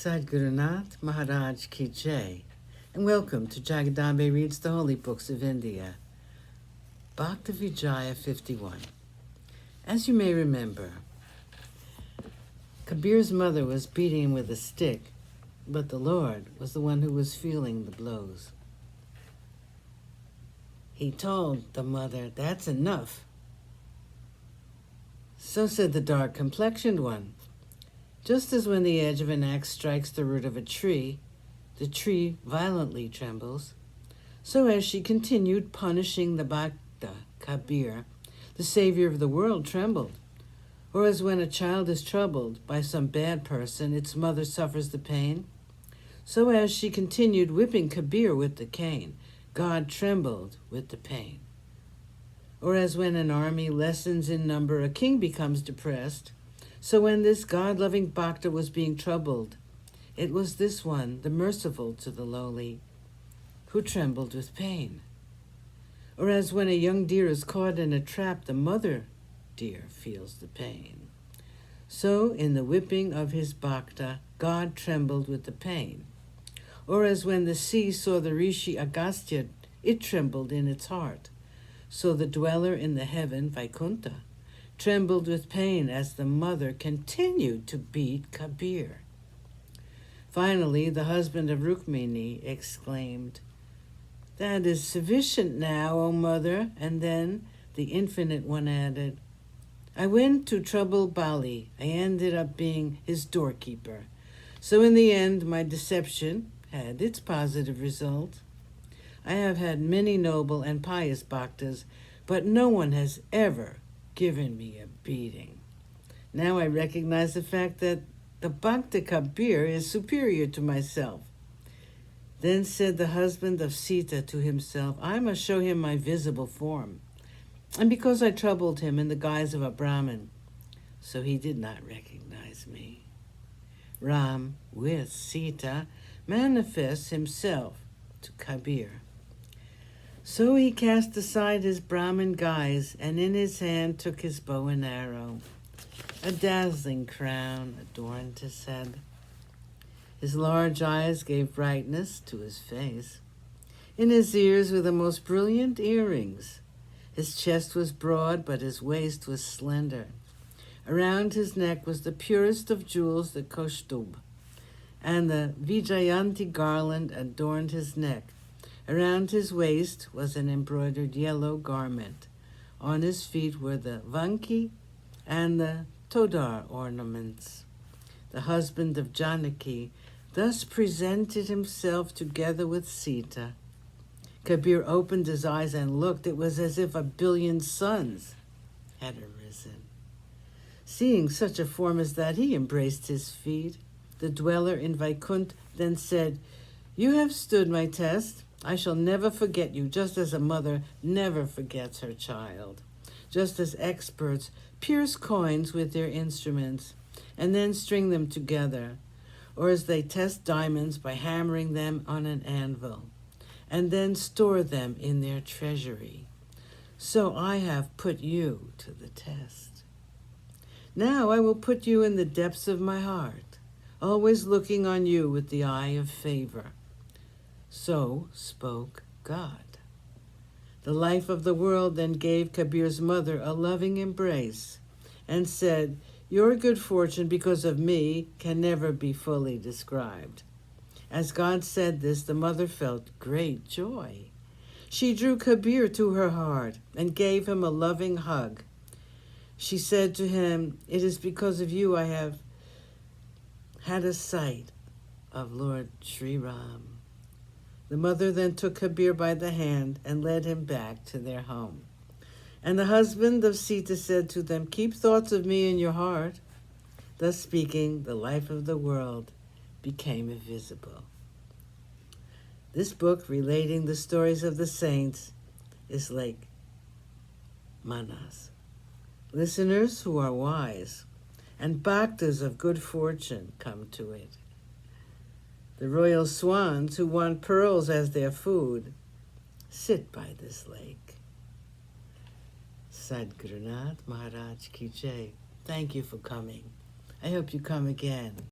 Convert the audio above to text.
Sadgurunath Maharaj Ki Jai, and welcome to Jagadambe Reads the Holy Books of India. Bhaktavijaya51. As you may remember, Kabir's mother was beating him with a stick, but the Lord was the one who was feeling the blows. He told the mother, "That's enough." So said the dark-complexioned one. Just as when the edge of an axe strikes the root of a tree, the tree violently trembles, so as she continued punishing the Bhakta, Kabir, the savior of the world, trembled. Or as when a child is troubled by some bad person, its mother suffers the pain, so as she continued whipping Kabir with the cane, God trembled with the pain. Or as when an army lessens in number, a king becomes depressed, so when this God-loving Bhakta was being troubled, it was this one, the merciful to the lowly, who trembled with pain. Or as when a young deer is caught in a trap, the mother deer feels the pain. So in the whipping of his Bhakta, God trembled with the pain. Or as when the sea saw the Rishi Agastya, it trembled in its heart. So the dweller in the heaven, Vaikuntha, trembled with pain as the mother continued to beat Kabir. Finally, the husband of Rukmini exclaimed, "That is sufficient now, O mother." And then the Infinite One added, "I went to trouble Bali. I ended up being his doorkeeper. So in the end, my deception had its positive result. I have had many noble and pious bhaktas, but no one has ever given me a beating. Now I recognize the fact that the Bhakta Kabir is superior to myself." Then said the husband of Sita to himself, "I must show him my visible form. And because I troubled him in the guise of a Brahmin, so he did not recognize me." Ram, with Sita, manifests himself to Kabir. So he cast aside his Brahmin guise, and in his hand took his bow and arrow. A dazzling crown adorned his head. His large eyes gave brightness to his face. In his ears were the most brilliant earrings. His chest was broad, but his waist was slender. Around his neck was the purest of jewels, the Kaustubh, and the Vijayanti garland adorned his neck. Around his waist was an embroidered yellow garment. On his feet were the vanki and the todar ornaments. The husband of Janaki thus presented himself together with Sita. Kabir opened his eyes and looked. It was as if 1,000,000,000 suns had arisen. Seeing such a form as that, he embraced his feet. The dweller in Vaikuntha then said, "You have stood my test. I shall never forget you, just as a mother never forgets her child. Just as experts pierce coins with their instruments and then string them together, or as they test diamonds by hammering them on an anvil and then store them in their treasury. So I have put you to the test. Now I will put you in the depths of my heart, always looking on you with the eye of favor." So spoke God. The life of the world then gave Kabir's mother a loving embrace and said, "Your good fortune because of me can never be fully described." As God said this, the mother felt great joy. She drew Kabir to her heart and gave him a loving hug. She said to him, "It is because of you I have had a sight of Lord Sri Ram." The mother then took Kabir by the hand and led him back to their home. And the husband of Sita said to them, "Keep thoughts of me in your heart." Thus speaking, the life of the world became invisible. This book, relating the stories of the saints, is like manas. Listeners who are wise and bhaktas of good fortune come to it. The royal swans who want pearls as their food sit by this lake. Sadgurunath Maharaj Ki Jai. Thank you for coming. I hope you come again.